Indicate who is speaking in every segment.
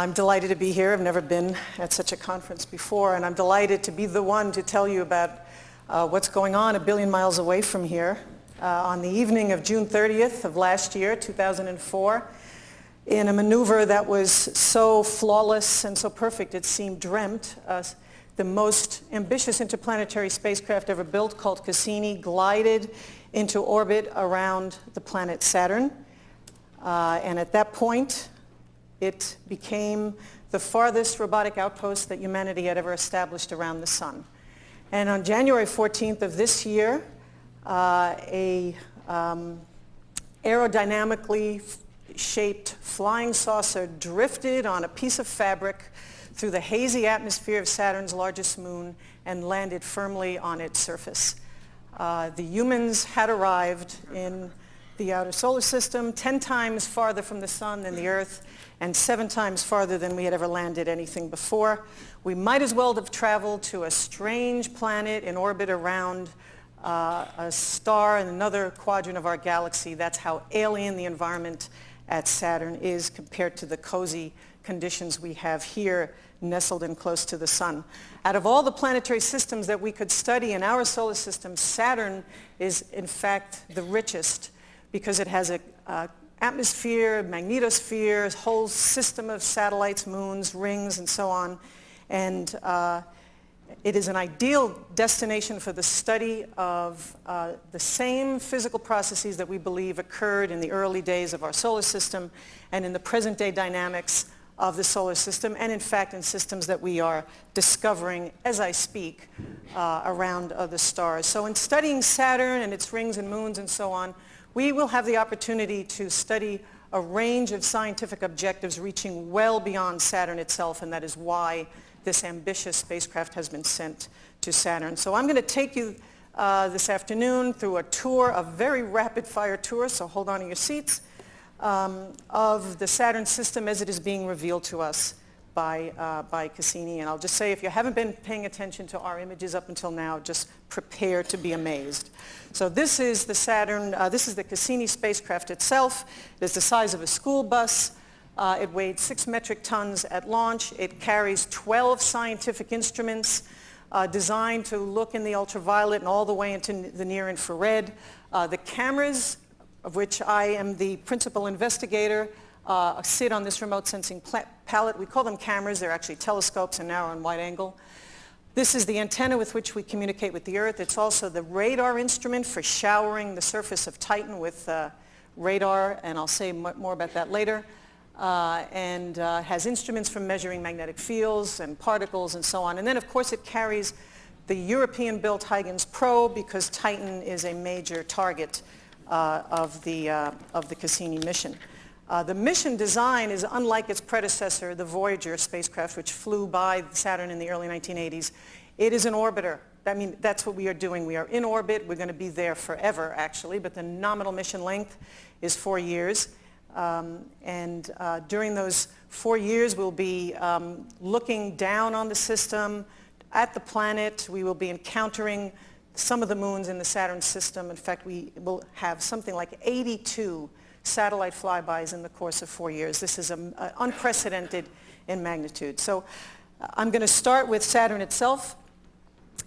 Speaker 1: I'm delighted to be here. I've never been at such a conference before, and I'm delighted to be the one to tell you about what's going on a billion miles away from here. On the evening of June 30th of last year, 2004, in a maneuver that was so flawless and so perfect it seemed dreamt, the most ambitious interplanetary spacecraft ever built, called Cassini, glided into orbit around the planet Saturn. And at that point, it became the farthest robotic outpost that humanity had ever established around the sun. And on January 14th of this year, a aerodynamically shaped flying saucer drifted on a piece of fabric through the hazy atmosphere of Saturn's largest moon and landed firmly on its surface. The humans had arrived in the outer solar system 10 times farther from the sun than the Earth, and 7 times farther than we had ever landed anything before. We might as well have traveled to a strange planet in orbit around a star in another quadrant of our galaxy. That's how alien the environment at Saturn is compared to the cozy conditions we have here, nestled in close to the sun. Out of all the planetary systems that we could study in our solar system, Saturn is in fact the richest, because it has an atmosphere, magnetosphere, a whole system of satellites, moons, rings, and so on. And it is an ideal destination for the study of the same physical processes that we believe occurred in the early days of our solar system and in the present-day dynamics of the solar system, and in fact in systems that we are discovering as I speak around other stars. So in studying Saturn and its rings and moons and so on, we will have the opportunity to study a range of scientific objectives reaching well beyond Saturn itself, and that is why this ambitious spacecraft has been sent to Saturn. So I'm going to take you this afternoon through a tour, a very rapid-fire tour, so hold on to your seats, of the Saturn system as it is being revealed to us by Cassini. And I'll just say, if you haven't been paying attention to our images up until now, just prepare to be amazed. So this is the Saturn, this is the Cassini spacecraft itself. It is the size of a school bus. It weighed 6 metric tons at launch. It carries 12 scientific instruments designed to look in the ultraviolet and all the way into the near infrared. The cameras, of which I am the principal investigator, sit on this remote sensing pallet. We call them cameras. They're actually telescopes and narrow and wide angle. This is the antenna with which we communicate with the Earth. It's also the radar instrument for showering the surface of Titan with radar, and I'll say more about that later. And has instruments for measuring magnetic fields and particles and so on. And then, of course, it carries the European-built Higgins probe, because Titan is a major target of the Cassini mission. The mission design is unlike its predecessor, the Voyager spacecraft, which flew by Saturn in the early 1980s. It is an orbiter. I mean, that's what we are doing. We are in orbit. We're going to be there forever, actually, but the nominal mission length is 4 years. During those 4 years, we'll be looking down on the system, at the planet. We will be encountering some of the moons in the Saturn system. In fact, we will have something like 82 satellite flybys in the course of 4 years. This is unprecedented in magnitude. So I'm going to start with Saturn itself,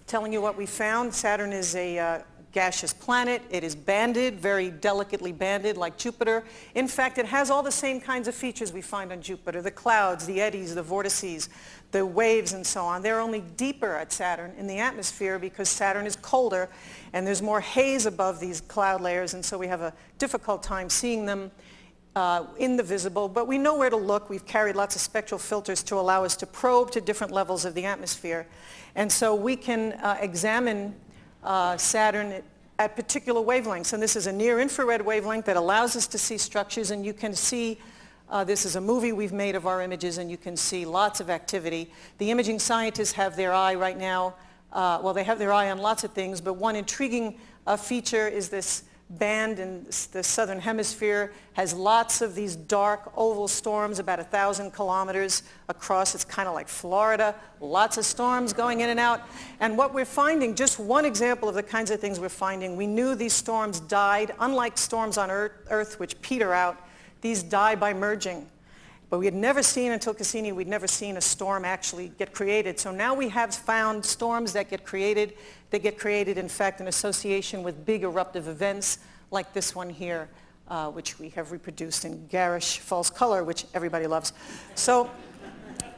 Speaker 1: telling you what we found. Saturn is a gaseous planet. It is banded, very delicately banded, like Jupiter. In fact, it has all the same kinds of features we find on Jupiter: the clouds, the eddies, the vortices, the waves, and so on. They're only deeper at Saturn in the atmosphere because Saturn is colder and there's more haze above these cloud layers, and so we have a difficult time seeing them in the visible. But we know where to look. We've carried lots of spectral filters to allow us to probe to different levels of the atmosphere. And so we can examine Saturn at particular wavelengths. And this is a near-infrared wavelength that allows us to see structures, and you can see this is a movie we've made of our images, and you can see lots of activity. The imaging scientists have their eye right now, well, they have their eye on lots of things, but one intriguing feature is this band in the southern hemisphere has lots of these dark oval storms, about 1,000 kilometers across. It's kind of like Florida, lots of storms going in and out. And what we're finding, just one example of the kinds of things we're finding, we knew these storms died, unlike storms on Earth which peter out, these die by merging. But we had never seen, until Cassini, we'd never seen a storm actually get created. So now we have found storms that get created. They get created, in fact, in association with big eruptive events like this one here, which we have reproduced in garish false color, which everybody loves. So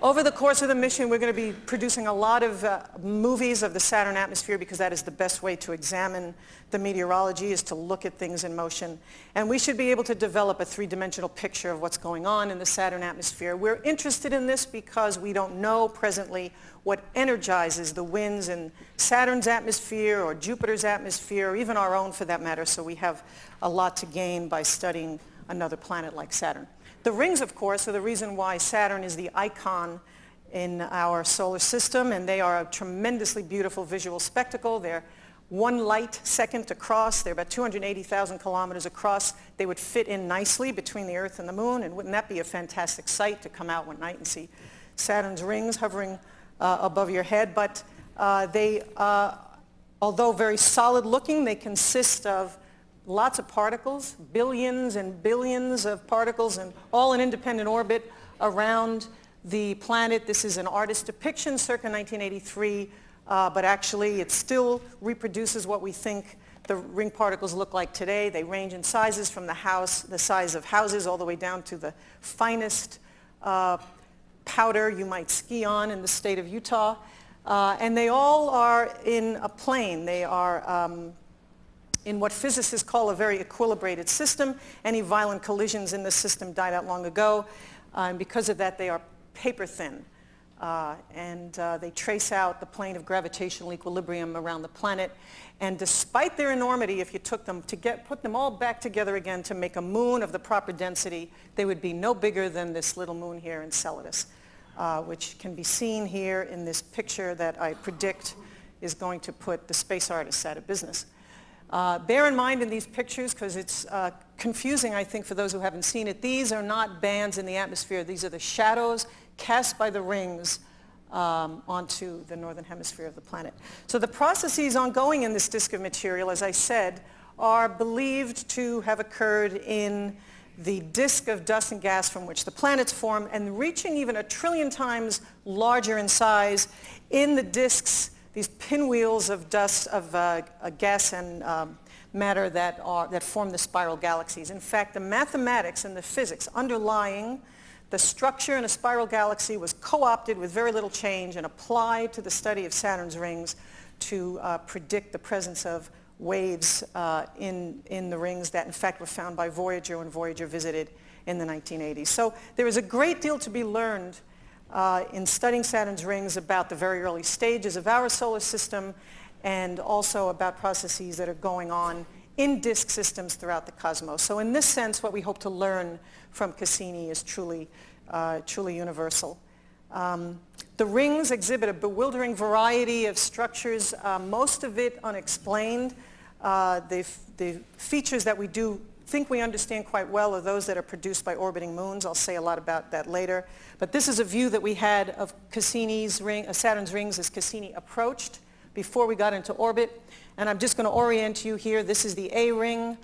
Speaker 1: over the course of the mission, we're going to be producing a lot of movies of the Saturn atmosphere, because that is the best way to examine the meteorology, is to look at things in motion. And we should be able to develop a three-dimensional picture of what's going on in the Saturn atmosphere. We're interested in this because we don't know presently what energizes the winds in Saturn's atmosphere or Jupiter's atmosphere, or even our own for that matter. So we have a lot to gain by studying another planet like Saturn. The rings, of course, are the reason why Saturn is the icon in our solar system, and they are a tremendously beautiful visual spectacle. They're 1 light second across. They're about 280,000 kilometers across. They would fit in nicely between the Earth and the Moon, and wouldn't that be a fantastic sight to come out one night and see Saturn's rings hovering above your head? But although very solid looking, they consist of lots of particles, billions and billions of particles, and all in independent orbit around the planet. This is an artist's depiction circa 1983, but actually it still reproduces what we think the ring particles look like today. They range in sizes from the size of houses, all the way down to the finest powder you might ski on in the state of Utah. And they all are in a plane. They are in what physicists call a very equilibrated system. Any violent collisions in the system died out long ago, and because of that they are paper thin. They trace out the plane of gravitational equilibrium around the planet. And despite their enormity, if you took them put them all back together again to make a moon of the proper density, they would be no bigger than this little moon here, Enceladus, which can be seen here in this picture that I predict is going to put the space artists out of business. Bear in mind in these pictures, because it's confusing, I think, for those who haven't seen it, these are not bands in the atmosphere. These are the shadows cast by the rings onto the northern hemisphere of the planet. So the processes ongoing in this disk of material, as I said, are believed to have occurred in the disk of dust and gas from which the planets form, and reaching even 1 trillion times larger in size in the disks, these pinwheels of dust, of gas and matter that form the spiral galaxies. In fact, the mathematics and the physics underlying the structure in a spiral galaxy was co-opted with very little change and applied to the study of Saturn's rings to predict the presence of waves in the rings that in fact were found by Voyager when Voyager visited in the 1980s. So there is a great deal to be learned in studying Saturn's rings about the very early stages of our solar system, and also about processes that are going on in disk systems throughout the cosmos. So in this sense, what we hope to learn from Cassini is truly universal. The rings exhibit a bewildering variety of structures, most of it unexplained. The features that we do think we understand quite well are those that are produced by orbiting moons. I'll say a lot about that later. But this is a view that we had of Cassini's ring, Saturn's rings as Cassini approached before we got into orbit. And I'm just going to orient you here. This is the A ring.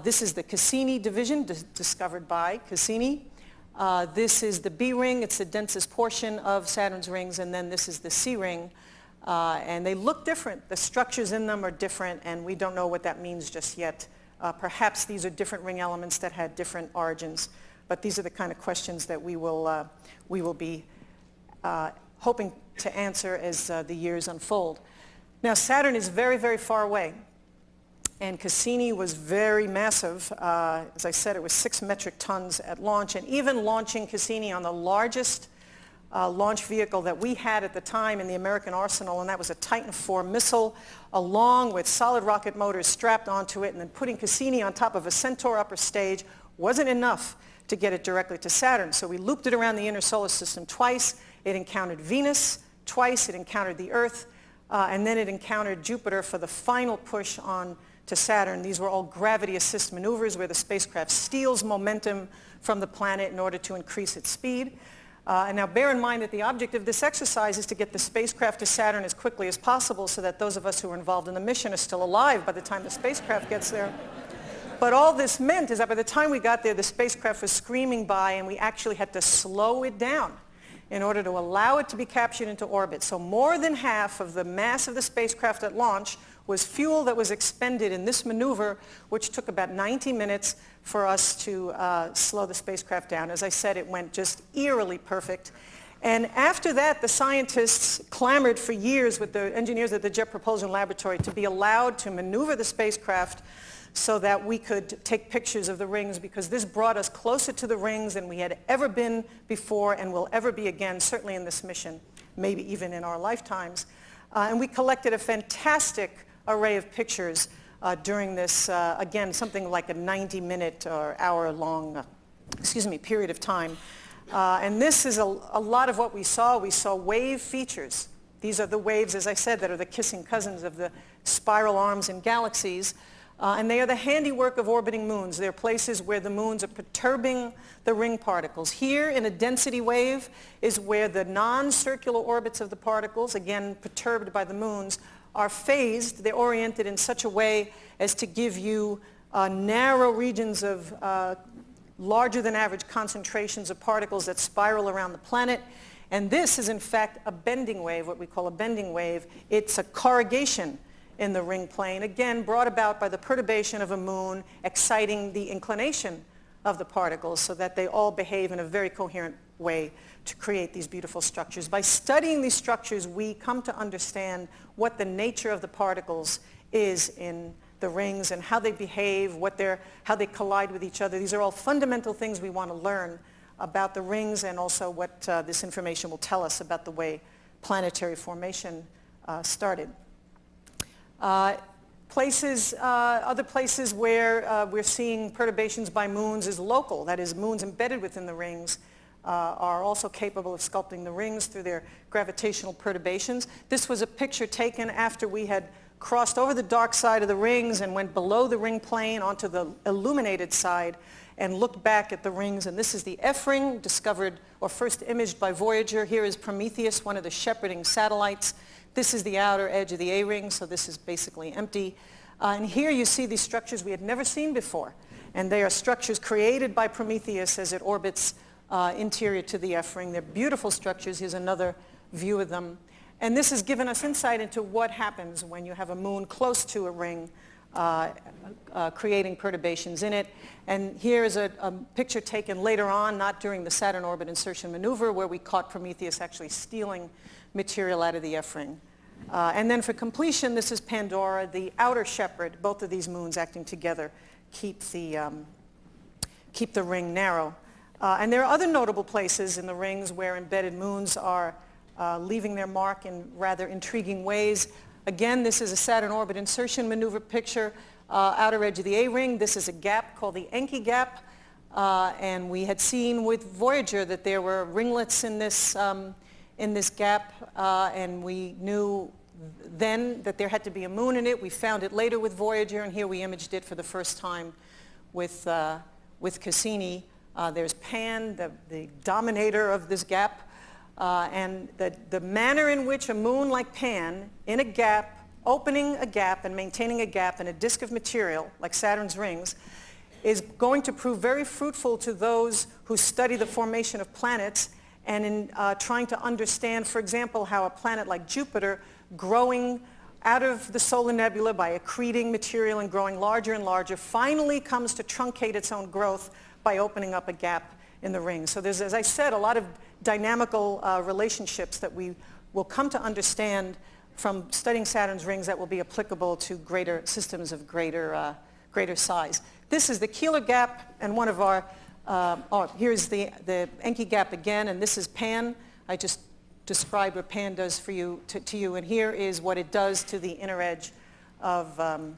Speaker 1: This is the Cassini division discovered by Cassini. This is the B ring. It's the densest portion of Saturn's rings. And then this is the C ring. And they look different. The structures in them are different, and we don't know what that means just yet. Perhaps these are different ring elements that had different origins, but these are the kind of questions that we will be hoping to answer as the years unfold. Now, Saturn is very, very far away, and Cassini was very massive. As I said, it was 6 metric tons at launch, and even launching Cassini on the largest launch vehicle that we had at the time in the American arsenal, and that was a Titan IV missile, along with solid rocket motors strapped onto it, and then putting Cassini on top of a Centaur upper stage wasn't enough to get it directly to Saturn. So we looped it around the inner solar system twice. It encountered Venus twice. It encountered the Earth, and then it encountered Jupiter for the final push on to Saturn. These were all gravity assist maneuvers where the spacecraft steals momentum from the planet in order to increase its speed. And now bear in mind that the object of this exercise is to get the spacecraft to Saturn as quickly as possible so that those of us who are involved in the mission are still alive by the time the spacecraft gets there. But all this meant is that by the time we got there, the spacecraft was screaming by, and we actually had to slow it down in order to allow it to be captured into orbit. So more than half of the mass of the spacecraft at launch was fuel that was expended in this maneuver, which took about 90 minutes for us to slow the spacecraft down. As I said, it went just eerily perfect. And after that, the scientists clamored for years with the engineers at the Jet Propulsion Laboratory to be allowed to maneuver the spacecraft so that we could take pictures of the rings, because this brought us closer to the rings than we had ever been before and will ever be again, certainly in this mission, maybe even in our lifetimes. And we collected a fantastic array of pictures during this, again, something like a 90-minute or hour-long period of time. And this is a lot of what we saw. We saw wave features. These are the waves, as I said, that are the kissing cousins of the spiral arms in galaxies. And they are the handiwork of orbiting moons. They're places where the moons are perturbing the ring particles. Here in a density wave is where the non-circular orbits of the particles, again perturbed by the moons, are phased. They're oriented in such a way as to give you narrow regions of larger than average concentrations of particles that spiral around the planet. And this is in fact a bending wave, what we call a bending wave. It's a corrugation in the ring plane, again brought about by the perturbation of a moon, exciting the inclination of the particles so that they all behave in a very coherent way to create these beautiful structures. By studying these structures, we come to understand what the nature of the particles is in the rings and how they behave, how they collide with each other. These are all fundamental things we want to learn about the rings, and also what this information will tell us about the way planetary formation started. Other places where we're seeing perturbations by moons is local. That is, moons embedded within the rings are also capable of sculpting the rings through their gravitational perturbations. This was a picture taken after we had crossed over the dark side of the rings and went below the ring plane onto the illuminated side and looked back at the rings. And this is the F ring, discovered or first imaged by Voyager. Here is Prometheus, one of the shepherding satellites. This is the outer edge of the A ring, so this is basically empty. And here you see these structures we had never seen before. And they are structures created by Prometheus as it orbits interior to the F ring. They're beautiful structures. Here's another view of them. And this has given us insight into what happens when you have a moon close to a ring, creating perturbations in it. And here is a picture taken later on, not during the Saturn orbit insertion maneuver, where we caught Prometheus actually stealing material out of the F ring. And then for completion, this is Pandora, the outer shepherd. Both of these moons acting together keep the ring narrow. And there are other notable places in the rings where embedded moons are leaving their mark in rather intriguing ways. Again, this is a Saturn orbit insertion maneuver picture, outer edge of the A ring. This is a gap called the Encke gap. And we had seen with Voyager that there were ringlets in this gap, and we knew then that there had to be a moon in it. We found it later with Voyager, and here we imaged it for the first time with Cassini. There's Pan, the dominator of this gap. And the manner in which a moon like Pan, in a gap, opening a gap and maintaining a gap in a disk of material, like Saturn's rings, is going to prove very fruitful to those who study the formation of planets, and in trying to understand, for example, how a planet like Jupiter, growing out of the solar nebula by accreting material and growing larger and larger, finally comes to truncate its own growth by opening up a gap in the ring. So there's, as I said, a lot of dynamical relationships that we will come to understand from studying Saturn's rings that will be applicable to greater systems of greater size. This is the Keeler gap, and one of our, here's the Encke gap again, and this is Pan. I just described what Pan does for you, to you, and here is what it does to the inner edge of the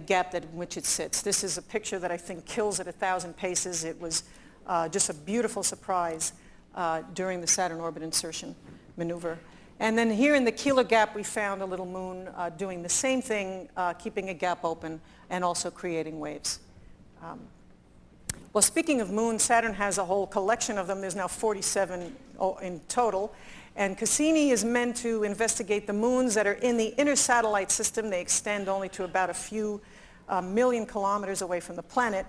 Speaker 1: gap in which it sits. This is a picture that I think kills at 1,000 paces. It was just a beautiful surprise during the Saturn orbit insertion maneuver. And then here in the Keeler gap, we found a little moon doing the same thing, keeping a gap open and also creating waves. Well, speaking of moons, Saturn has a whole collection of them. There's now 47 in total. And Cassini is meant to investigate the moons that are in the inner satellite system. They extend only to about a few a million kilometers away from the planet.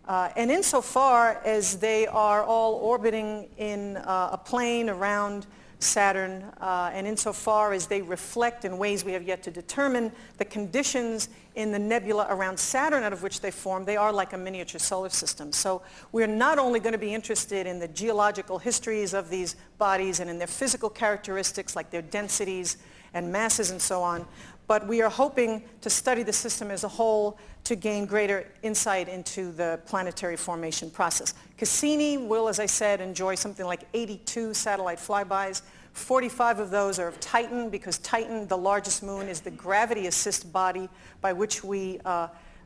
Speaker 1: And insofar as they are all orbiting in a plane around Saturn, and insofar as they reflect in ways we have yet to determine the conditions in the nebula around Saturn out of which they form, they are like a miniature solar system. So we're not only going to be interested in the geological histories of these bodies and in their physical characteristics like their densities and masses and so on, but we are hoping to study the system as a whole to gain greater insight into the planetary formation process. Cassini will, as I said, enjoy something like 82 satellite flybys. 45 of those are of Titan, because Titan, the largest moon, is the gravity assist body by which we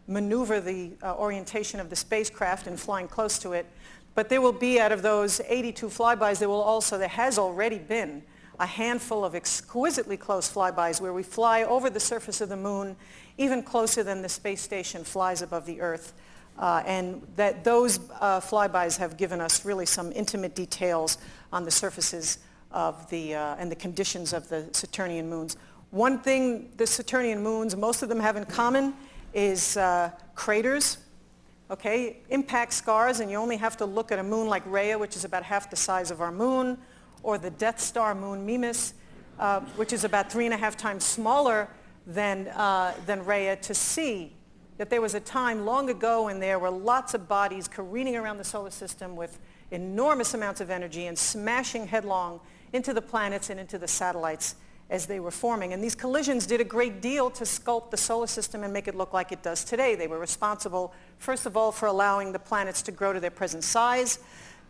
Speaker 1: maneuver the orientation of the spacecraft in flying close to it. But there will be, out of those 82 flybys, there has already been a handful of exquisitely close flybys where we fly over the surface of the moon, even closer than the space station flies above the Earth. And that those flybys have given us really some intimate details on the surfaces of and the conditions of the Saturnian moons. One thing the Saturnian moons, most of them have in common, is craters. Okay, impact scars, and you only have to look at a moon like Rhea, which is about half the size of our moon, or the Death Star moon Mimas, which is about 3.5 times smaller than Rhea, to see that there was a time long ago when there were lots of bodies careening around the solar system with enormous amounts of energy and smashing headlong into the planets and into the satellites as they were forming. And these collisions did a great deal to sculpt the solar system and make it look like it does today. They were responsible, first of all, for allowing the planets to grow to their present size.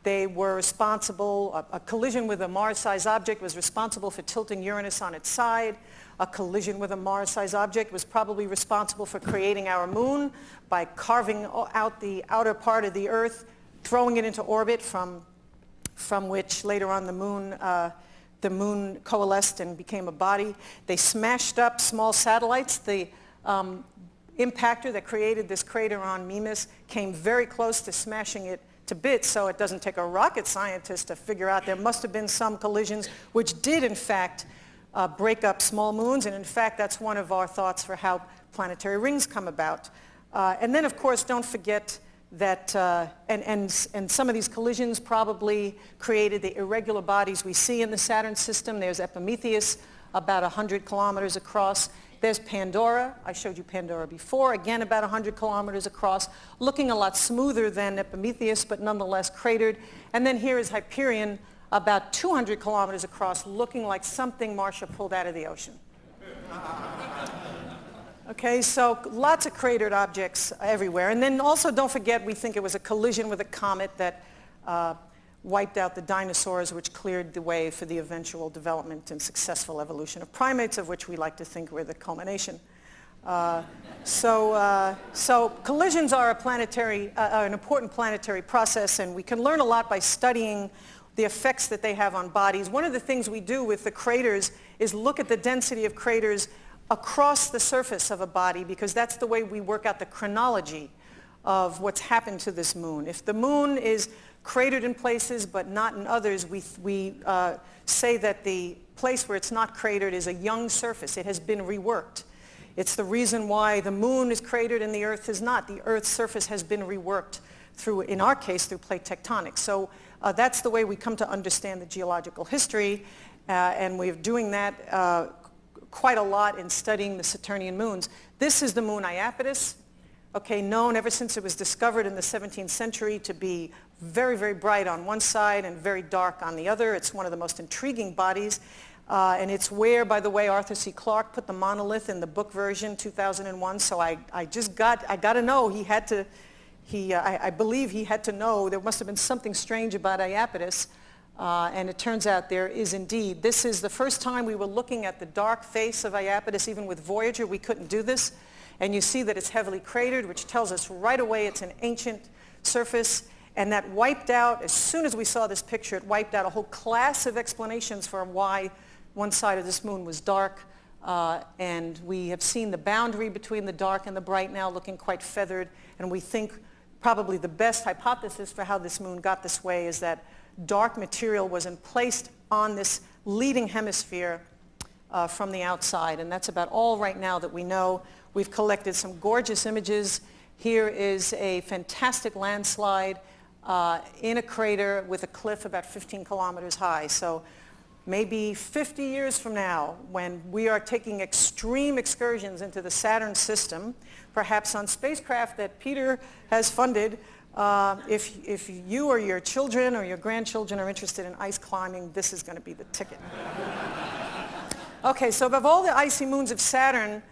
Speaker 1: They were responsible, a collision with a Mars-sized object was responsible for tilting Uranus on its side. A collision with a Mars-sized object was probably responsible for creating our moon by carving out the outer part of the Earth, throwing it into orbit from which later on the moon coalesced and became a body. They smashed up small satellites. The impactor that created this crater on Mimas came very close to smashing it to bits, so it doesn't take a rocket scientist to figure out there must have been some collisions which did in fact break up small moons, and in fact that's one of our thoughts for how planetary rings come about. And then of course don't forget that, and some of these collisions probably created the irregular bodies we see in the Saturn system. There's Epimetheus, about 100 kilometers across. There's Pandora. I showed you Pandora before, again about 100 kilometers across, looking a lot smoother than Epimetheus, but nonetheless cratered. And then here is Hyperion, about 200 kilometers across, looking like something Marcia pulled out of the ocean. Okay, so lots of cratered objects everywhere. And then also don't forget, we think it was a collision with a comet that wiped out the dinosaurs, which cleared the way for the eventual development and successful evolution of primates, of which we like to think we're the culmination. So collisions are an important planetary process, and we can learn a lot by studying the effects that they have on bodies. One of the things we do with the craters is look at the density of craters across the surface of a body, because that's the way we work out the chronology of what's happened to this moon. If the moon is cratered in places but not in others, we say that the place where it's not cratered is a young surface. It has been reworked. It's the reason why the moon is cratered and the Earth is not. The Earth's surface has been reworked through, in our case, through plate tectonics. So that's the way we come to understand the geological history, and we're doing that quite a lot in studying the Saturnian moons. This is the moon Iapetus, okay, known ever since it was discovered in the 17th century to be very, very bright on one side and very dark on the other. It's one of the most intriguing bodies, and it's where, by the way, Arthur C. Clarke put the monolith in the book version, 2001, so I got to know, I believe he had to know there must have been something strange about Iapetus. And it turns out there is indeed. This is the first time we were looking at the dark face of Iapetus. Even with Voyager, we couldn't do this. And you see that it's heavily cratered, which tells us right away it's an ancient surface. And that wiped out, as soon as we saw this picture, it wiped out a whole class of explanations for why one side of this moon was dark. And we have seen the boundary between the dark and the bright now looking quite feathered. And we think probably the best hypothesis for how this moon got this way is that dark material was placed on this leading hemisphere from the outside, and that's about all right now that we know. We've collected some gorgeous images. Here is a fantastic landslide in a crater with a cliff about 15 kilometers high. So maybe 50 years from now, when we are taking extreme excursions into the Saturn system, perhaps on spacecraft that Peter has funded, if you or your children or your grandchildren are interested in ice climbing, this is going to be the ticket. Okay, so of all the icy moons of Saturn,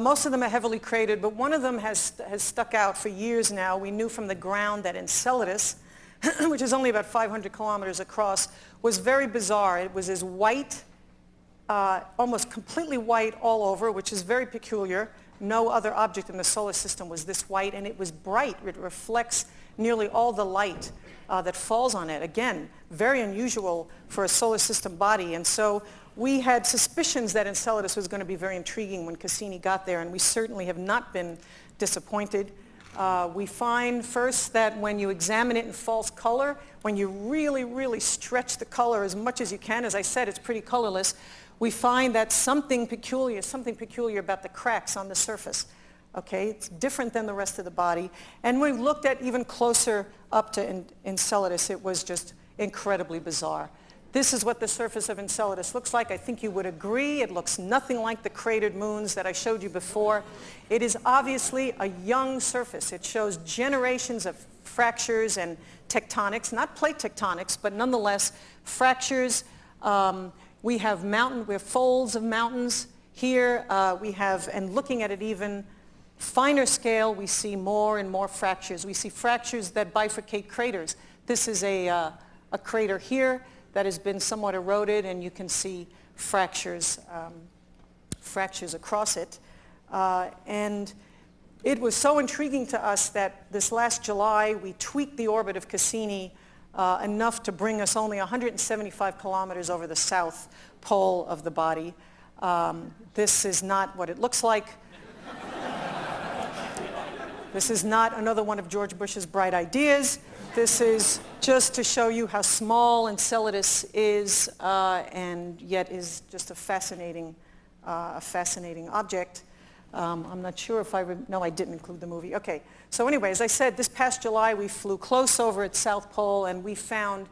Speaker 1: most of them are heavily cratered, but one of them has stuck out for years now. We knew from the ground that Enceladus, which is only about 500 kilometers across, was very bizarre. It was as white, almost completely white all over, which is very peculiar. No other object in the solar system was this white, and it was bright. It reflects nearly all the light that falls on it. Again, very unusual for a solar system body. And so we had suspicions that Enceladus was going to be very intriguing when Cassini got there, and we certainly have not been disappointed. We find first that when you examine it in false color, when you really, really stretch the color as much as you can, as I said, it's pretty colorless, we find that something peculiar about the cracks on the surface. Okay, it's different than the rest of the body. And when we looked at even closer up to Enceladus, it was just incredibly bizarre. This is what the surface of Enceladus looks like. I think you would agree. It looks nothing like the cratered moons that I showed you before. It is obviously a young surface. It shows generations of fractures and tectonics, not plate tectonics, but nonetheless fractures. We have folds of mountains here. We have, and looking at it even finer scale, we see more and more fractures. We see fractures that bifurcate craters. This is a crater here that has been somewhat eroded, and you can see fractures across it. And it was so intriguing to us that this last July we tweaked the orbit of Cassini enough to bring us only 175 kilometers over the south pole of the body. This is not what it looks like. This is not another one of George Bush's bright ideas. This is just to show you how small Enceladus is, and yet is just a fascinating object. I'm not sure if no, I didn't include the movie. Okay, so anyway, as I said, this past July we flew close over its South Pole, and we found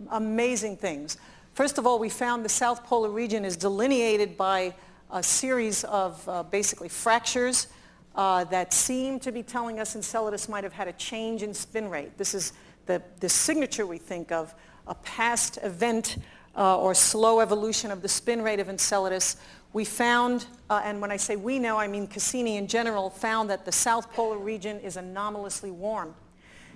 Speaker 1: amazing things. First of all, we found the South Polar region is delineated by a series of basically fractures that seem to be telling us Enceladus might have had a change in spin rate. This is the signature, we think, of a past event or slow evolution of the spin rate of Enceladus. We found, and when I say we know, I mean Cassini in general, found that the South Polar region is anomalously warm.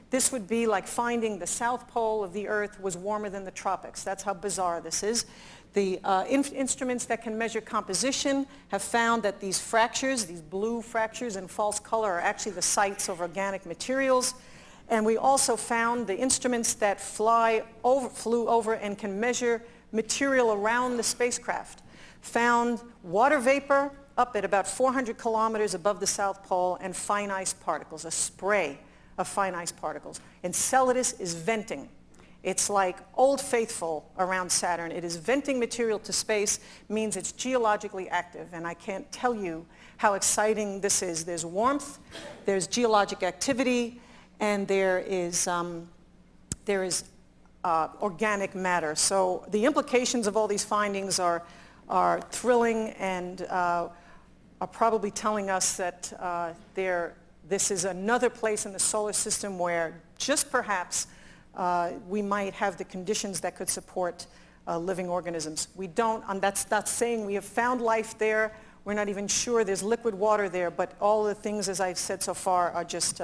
Speaker 1: This would be like finding the South Pole of the Earth was warmer than the tropics. That's how bizarre this is. The instruments that can measure composition have found that these fractures, these blue fractures in false color, are actually the sites of organic materials. And we also found the instruments that flew over and can measure material around the spacecraft found water vapor up at about 400 kilometers above the South Pole and fine ice particles, a spray of fine ice particles. Enceladus is venting. It's like Old Faithful around Saturn. It is venting material to space, means it's geologically active, and I can't tell you how exciting this is. There's warmth, there's geologic activity, and there is organic matter. So the implications of all these findings are thrilling and are probably telling us that this is another place in the solar system where just perhaps we might have the conditions that could support living organisms. We don't, and that's not saying we have found life there. We're not even sure there's liquid water there, but all the things, as I've said so far, are just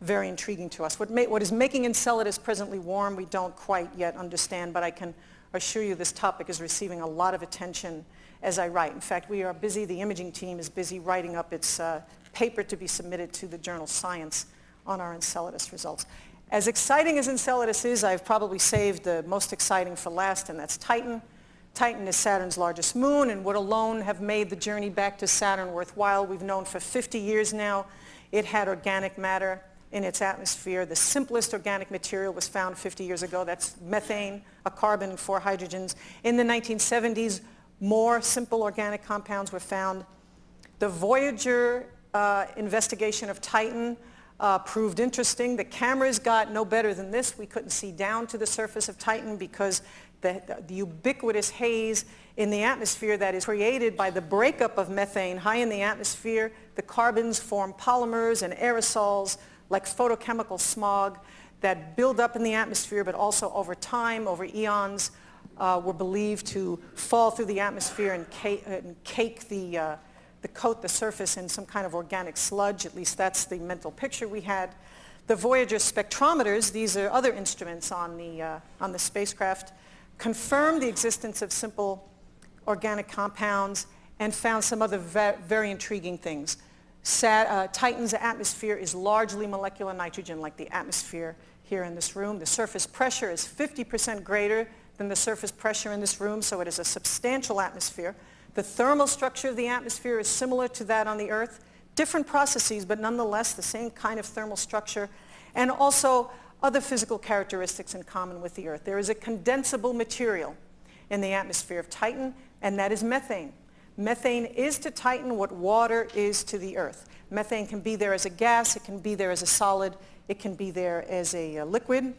Speaker 1: very intriguing to us. What is making Enceladus presently warm, we don't quite yet understand, but I can assure you this topic is receiving a lot of attention as I write. In fact, we are busy, the imaging team is busy writing up its paper to be submitted to the journal Science on our Enceladus results. As exciting as Enceladus is, I've probably saved the most exciting for last, and that's Titan. Titan is Saturn's largest moon and would alone have made the journey back to Saturn worthwhile. We've known for 50 years now it had organic matter in its atmosphere. The simplest organic material was found 50 years ago. That's methane, a carbon, and 4 hydrogens. In the 1970s, more simple organic compounds were found. The Voyager investigation of Titan proved interesting. The cameras got no better than this. We couldn't see down to the surface of Titan because the ubiquitous haze in the atmosphere that is created by the breakup of methane high in the atmosphere. The carbons form polymers and aerosols like photochemical smog that build up in the atmosphere, but also over time, over eons, were believed to fall through the atmosphere and coat the surface in some kind of organic sludge. At least that's the mental picture we had. The Voyager spectrometers, these are other instruments on the spacecraft, confirmed the existence of simple organic compounds and found some other very intriguing things. Titan's atmosphere is largely molecular nitrogen, like the atmosphere here in this room. The surface pressure is 50% greater than the surface pressure in this room, so it is a substantial atmosphere. The thermal structure of the atmosphere is similar to that on the Earth. Different processes, but nonetheless the same kind of thermal structure, and also other physical characteristics in common with the Earth. There is a condensable material in the atmosphere of Titan, and that is methane. Methane is to Titan what water is to the Earth. Methane can be there as a gas, it can be there as a solid, it can be there as a liquid.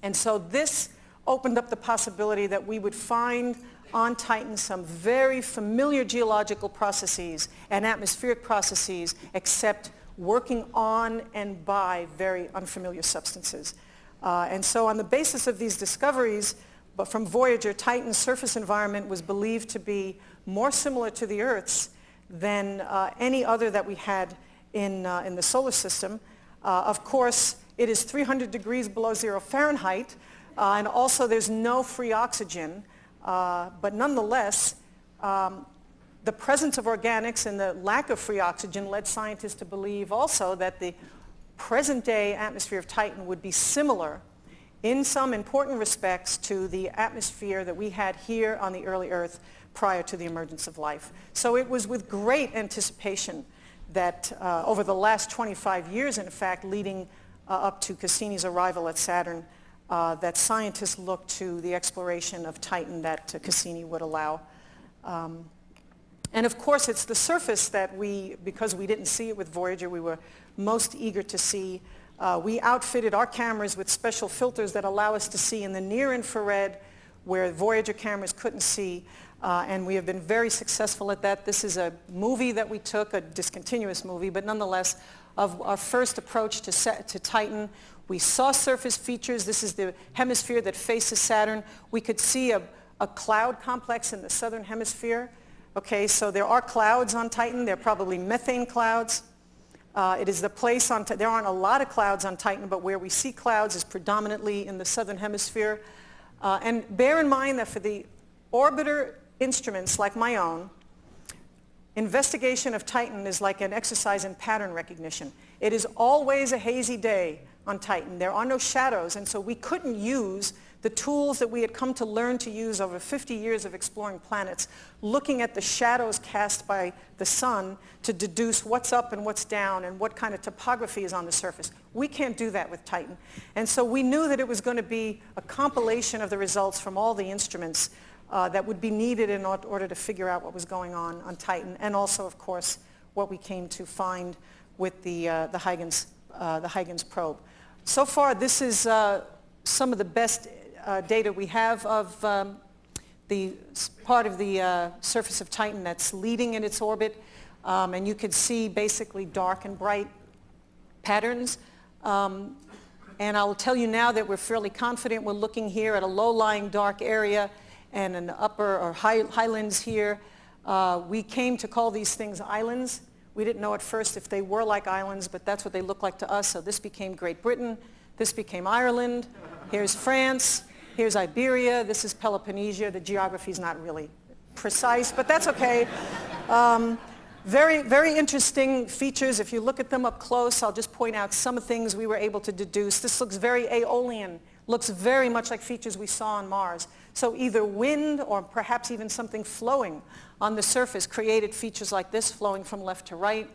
Speaker 1: And so this opened up the possibility that we would find on Titan some very familiar geological processes and atmospheric processes, except working on and by very unfamiliar substances. And so on the basis of these discoveries, but from Voyager, Titan's surface environment was believed to be more similar to the Earth's than any other that we had in the solar system. Of course, it is 300 degrees below 0 Fahrenheit, and also there's no free oxygen. But nonetheless, the presence of organics and the lack of free oxygen led scientists to believe also that the present-day atmosphere of Titan would be similar in some important respects to the atmosphere that we had here on the early Earth prior to the emergence of life. So it was with great anticipation that over the last 25 years, in fact, leading up to Cassini's arrival at Saturn, that scientists looked to the exploration of Titan that Cassini would allow. And of course, it's the surface that because we didn't see it with Voyager, we were most eager to see. We outfitted our cameras with special filters that allow us to see in the near infrared where Voyager cameras couldn't see. And we have been very successful at that. This is a movie that we took, a discontinuous movie, but nonetheless, of our first approach to Titan. We saw surface features. This is the hemisphere that faces Saturn. We could see a cloud complex in the southern hemisphere. Okay, so there are clouds on Titan. They're probably methane clouds. It is the place on there aren't a lot of clouds on Titan, but where we see clouds is predominantly in the southern hemisphere. And bear in mind that for the orbiter instruments like my own, investigation of Titan is like an exercise in pattern recognition. It is always a hazy day on Titan. There are no shadows, and so we couldn't use the tools that we had come to learn to use over 50 years of exploring planets, looking at the shadows cast by the sun to deduce what's up and what's down and what kind of topography is on the surface. We can't do that with Titan. And so we knew that it was going to be a compilation of the results from all the instruments that would be needed in order to figure out what was going on Titan, and also, of course, what we came to find with the Higgins probe. So far, this is some of the best data we have of the part of the surface of Titan that's leading in its orbit, and you can see basically dark and bright patterns. And I'll tell you now that we're fairly confident. We're looking here at a low-lying dark area and an upper or highlands here. We came to call these things islands. We didn't know at first if they were like islands, but that's what they look like to us. So this became Great Britain. This became Ireland. Here's France. Here's Iberia. This is Peloponnesia. The geography is not really precise, but that's okay. Very, very interesting features. If you look at them up close, I'll just point out some things we were able to deduce. This looks very aeolian, looks very much like features we saw on Mars. So either wind or perhaps even something flowing on the surface created features like this, flowing from left to right.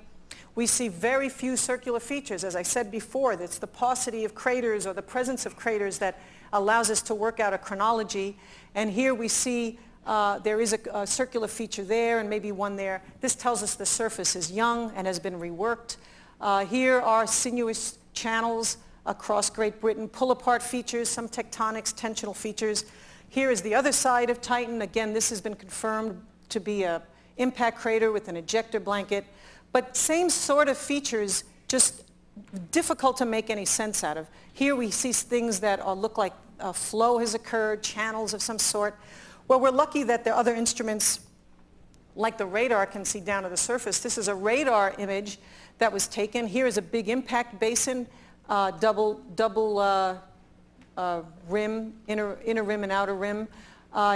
Speaker 1: We see very few circular features. As I said before, it's the paucity of craters or the presence of craters that allows us to work out a chronology. And here we see There is a circular feature there and maybe one there. This tells us the surface is young and has been reworked. Here are sinuous channels across Great Britain, pull-apart features, some tectonics, tensional features. Here is the other side of Titan. Again, this has been confirmed to be an impact crater with an ejector blanket. But same sort of features, just difficult to make any sense out of. Here we see things that look like flow has occurred, channels of some sort. Well, we're lucky that the other instruments, like the radar, can see down to the surface. This is a radar image that was taken. Here is a big impact basin, double rim, inner rim and outer rim.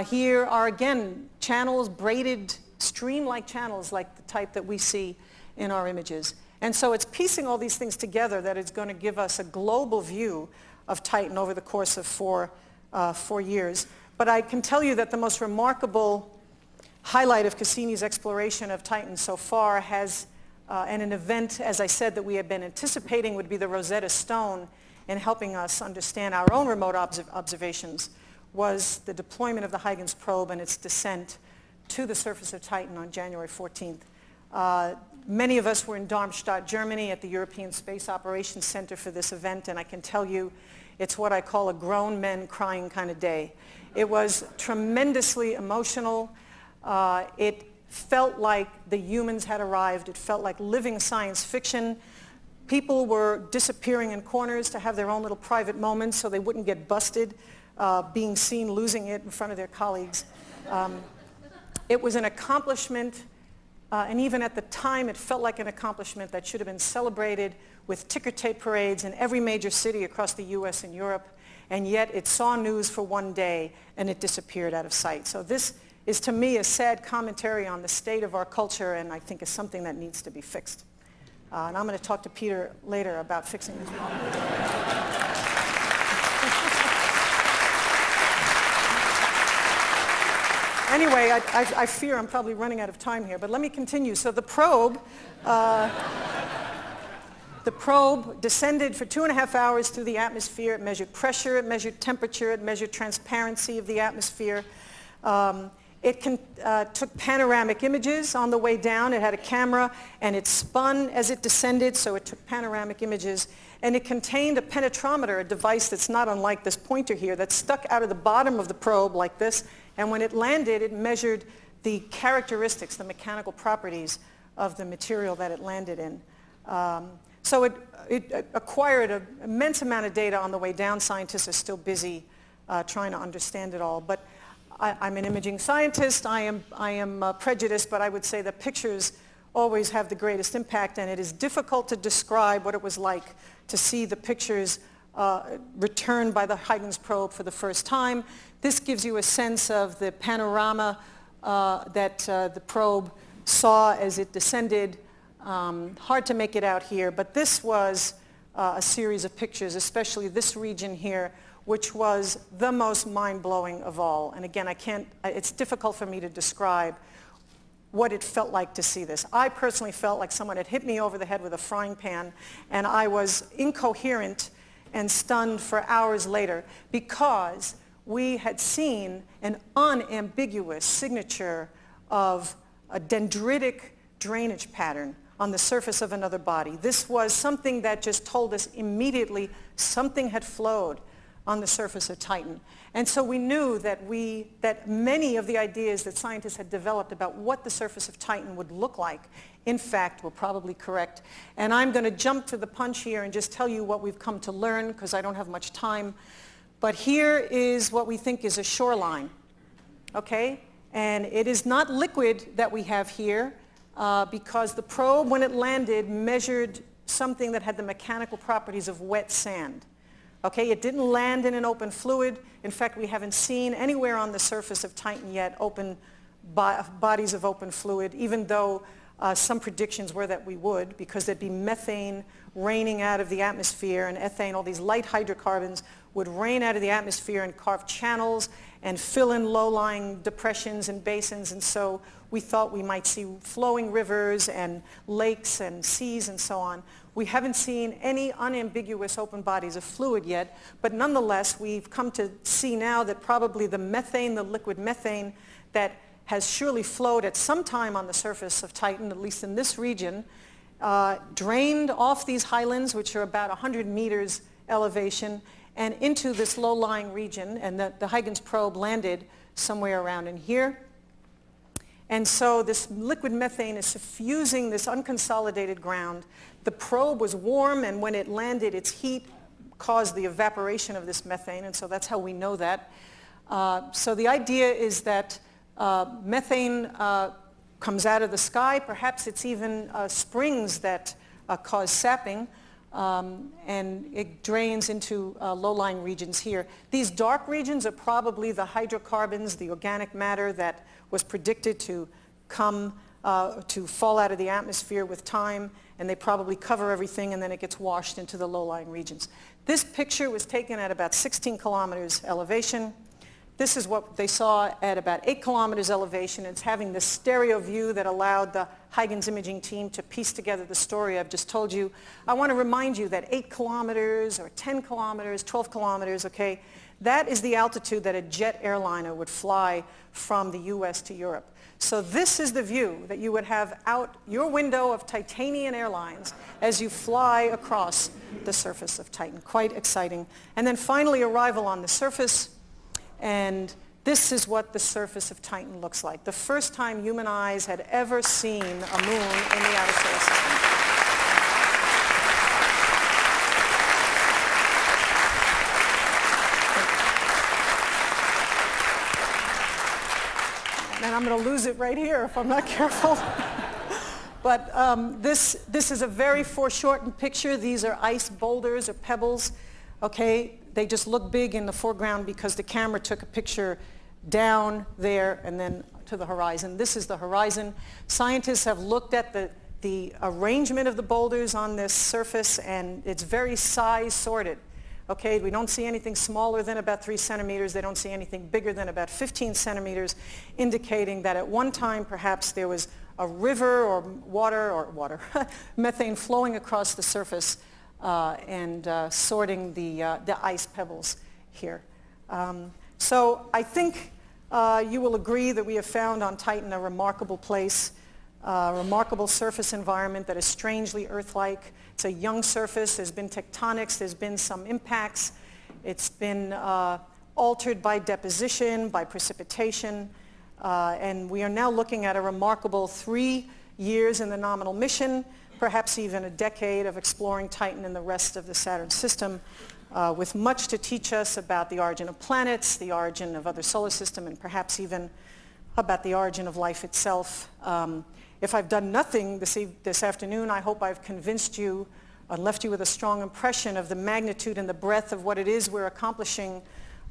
Speaker 1: Here are, again, channels, braided, stream-like channels like the type that we see in our images. And so it's piecing all these things together that is going to give us a global view of Titan over the course of 4 years. But I can tell you that the most remarkable highlight of Cassini's exploration of Titan so far has, and an event, as I said, that we have been anticipating would be the Rosetta Stone in helping us understand our own remote observations, was the deployment of the Higgins probe and its descent to the surface of Titan on January 14th. Many of us were in Darmstadt, Germany at the European Space Operations Center for this event, and I can tell you it's what I call a grown men crying kind of day. It was tremendously emotional. It felt like the humans had arrived. It felt like living science fiction. People were disappearing in corners to have their own little private moments so they wouldn't get busted, being seen losing it in front of their colleagues. It was an accomplishment, and even at the time it felt like an accomplishment that should have been celebrated with ticker tape parades in every major city across the US and Europe, and yet it saw news for one day and it disappeared out of sight. So this is, to me, a sad commentary on the state of our culture, and I think is something that needs to be fixed. And I'm going to talk to Peter later about fixing this problem. Anyway, I fear I'm probably running out of time here, but let me continue. So the probe descended for 2.5 hours through the atmosphere. It measured pressure, it measured temperature, it measured transparency of the atmosphere. It took panoramic images on the way down. It had a camera, and it spun as it descended, so it took panoramic images. And it contained a penetrometer, a device that's not unlike this pointer here, that stuck out of the bottom of the probe like this. And when it landed, it measured the characteristics, the mechanical properties of the material that it landed in. So it acquired an immense amount of data on the way down. Scientists are still busy trying to understand it all. But I'm an imaging scientist. I am prejudiced, but I would say that pictures always have the greatest impact, and it is difficult to describe what it was like to see the pictures returned by the Higgins probe for the first time. This gives you a sense of the panorama that the probe saw as it descended. Hard to make it out here, but this was a series of pictures, especially this region here, which was the most mind-blowing of all. And again, it's difficult for me to describe what it felt like to see this. I personally felt like someone had hit me over the head with a frying pan, and I was incoherent and stunned for hours later because we had seen an unambiguous signature of a dendritic drainage pattern on the surface of another body. This was something that just told us immediately something had flowed on the surface of Titan. And so we knew that many of the ideas that scientists had developed about what the surface of Titan would look like, in fact, were probably correct. And I'm going to jump to the punch here and just tell you what we've come to learn, because I don't have much time. But here is what we think is a shoreline, okay? And it is not liquid that we have here, because the probe, when it landed, measured something that had the mechanical properties of wet sand. Okay, it didn't land in an open fluid. In fact, we haven't seen anywhere on the surface of Titan yet bodies of open fluid, even though some predictions were that we would, because there'd be methane raining out of the atmosphere, and ethane, all these light hydrocarbons, would rain out of the atmosphere and carve channels and fill in low-lying depressions and basins. And so we thought we might see flowing rivers and lakes and seas and so on. We haven't seen any unambiguous open bodies of fluid yet, but nonetheless, we've come to see now that probably the methane, the liquid methane that has surely flowed at some time on the surface of Titan, at least in this region, drained off these highlands, which are about 100 meters elevation, and into this low-lying region, and the Higgins probe landed somewhere around in here. And so this liquid methane is suffusing this unconsolidated ground. The probe was warm, and when it landed, its heat caused the evaporation of this methane, and so that's how we know that. So the idea is that methane comes out of the sky. Perhaps it's even springs that cause sapping, and it drains into low-lying regions here. These dark regions are probably the hydrocarbons, the organic matter that was predicted to to fall out of the atmosphere with time, and they probably cover everything, and then it gets washed into the low-lying regions. This picture was taken at about 16 kilometers elevation. This is what they saw at about 8 kilometers elevation. It's having this stereo view that allowed the Higgins imaging team to piece together the story I've just told you. I want to remind you that 8 kilometers or 10 kilometers, 12 kilometers, okay, that is the altitude that a jet airliner would fly from the US to Europe. So this is the view that you would have out your window of Titanian Airlines as you fly across the surface of Titan. Quite exciting. And then finally arrival on the surface. And this is what the surface of Titan looks like. The first time human eyes had ever seen a moon in the outer solar system. And I'm going to lose it right here if I'm not careful. But this is a very foreshortened picture. These are ice boulders or pebbles. Okay, they just look big in the foreground because the camera took a picture down there and then to the horizon. This is the horizon. Scientists have looked at the arrangement of the boulders on this surface, and it's very size sorted. Okay, we don't see anything smaller than about 3 centimeters. They don't see anything bigger than about 15 centimeters, indicating that at one time perhaps there was a river or water, methane flowing across the surface and sorting the ice pebbles here. So I think you will agree that we have found on Titan a remarkable place, a remarkable surface environment that is strangely Earth-like. It's a young surface. There's been tectonics. There's been some impacts. It's been altered by deposition, by precipitation. And we are now looking at a remarkable 3 years in the nominal mission, perhaps even a decade of exploring Titan and the rest of the Saturn system, with much to teach us about the origin of planets, the origin of other solar system, and perhaps even about the origin of life itself. If I've done nothing this afternoon, I hope I've convinced you and left you with a strong impression of the magnitude and the breadth of what it is we're accomplishing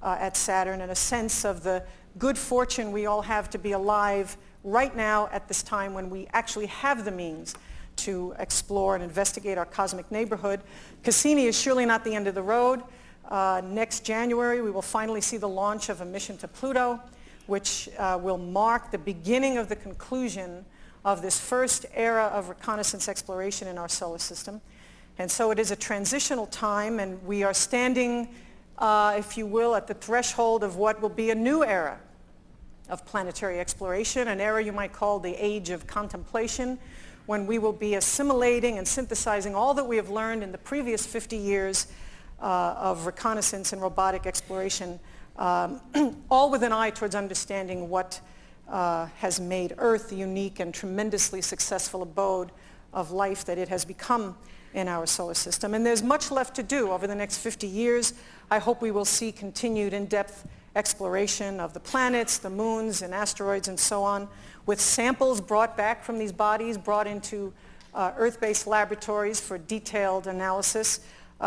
Speaker 1: at Saturn, and a sense of the good fortune we all have to be alive right now at this time when we actually have the means to explore and investigate our cosmic neighborhood. Cassini is surely not the end of the road. Next January, we will finally see the launch of a mission to Pluto, which will mark the beginning of the conclusion of this first era of reconnaissance exploration in our solar system. And so it is a transitional time, and we are standing, if you will, at the threshold of what will be a new era of planetary exploration, an era you might call the age of contemplation, when we will be assimilating and synthesizing all that we have learned in the previous 50 years of reconnaissance and robotic exploration, all with an eye towards understanding what has made Earth the unique and tremendously successful abode of life that it has become in our solar system. And there's much left to do over the next 50 years. I hope we will see continued in-depth exploration of the planets, the moons, and asteroids, and so on, with samples brought back from these bodies, brought into Earth-based laboratories for detailed analysis.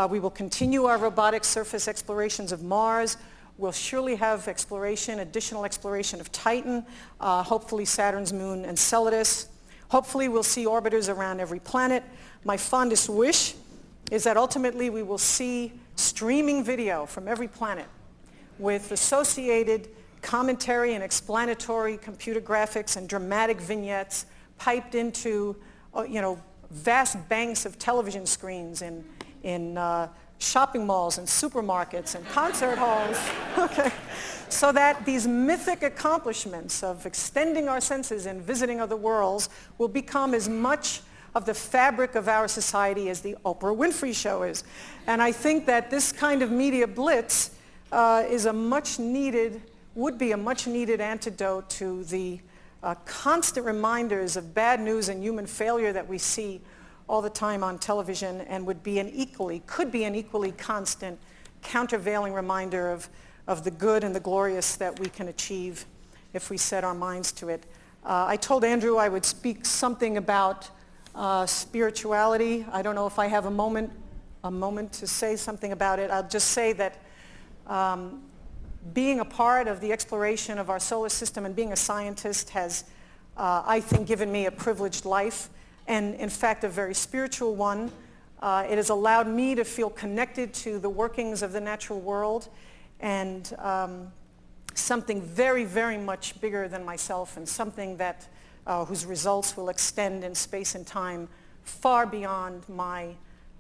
Speaker 1: We will continue our robotic surface explorations of Mars. We'll surely have additional exploration of Titan, hopefully Saturn's moon Enceladus. Hopefully we'll see orbiters around every planet. My fondest wish is that ultimately we will see streaming video from every planet with associated commentary and explanatory computer graphics and dramatic vignettes piped into vast banks of television screens in shopping malls and supermarkets and concert halls. Okay. so that these mythic accomplishments of extending our senses and visiting other worlds will become as much of the fabric of our society as the Oprah Winfrey Show is. And I think that this kind of media blitz is a much needed, would be a much needed antidote to the constant reminders of bad news and human failure that we see all the time on television, and would be could be an equally constant countervailing reminder of the good and the glorious that we can achieve if we set our minds to it. I told Andrew I would speak something about spirituality. I don't know if I have a moment to say something about it. I'll just say that being a part of the exploration of our solar system and being a scientist has, I think, given me a privileged life, and in fact a very spiritual one. It has allowed me to feel connected to the workings of the natural world, and something very, very much bigger than myself, and something that whose results will extend in space and time far beyond my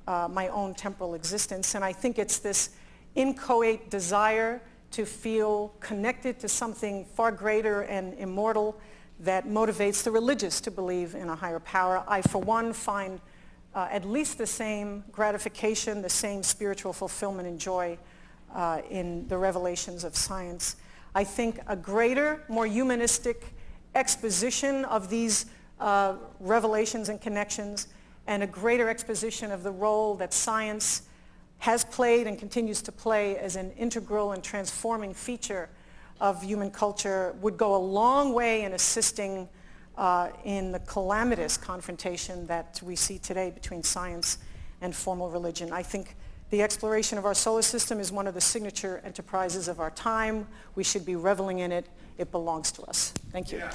Speaker 1: own temporal existence. And I think it's this inchoate desire to feel connected to something far greater and immortal that motivates the religious to believe in a higher power. I, for one, find at least the same gratification, the same spiritual fulfillment and joy in the revelations of science. I think a greater, more humanistic exposition of these revelations and connections, and a greater exposition of the role that science has played and continues to play as an integral and transforming feature of human culture would go a long way in assisting in the calamitous confrontation that we see today between science and formal religion. I think the exploration of our solar system is one of the signature enterprises of our time. We should be reveling in it. It belongs to us. Thank you. Yeah.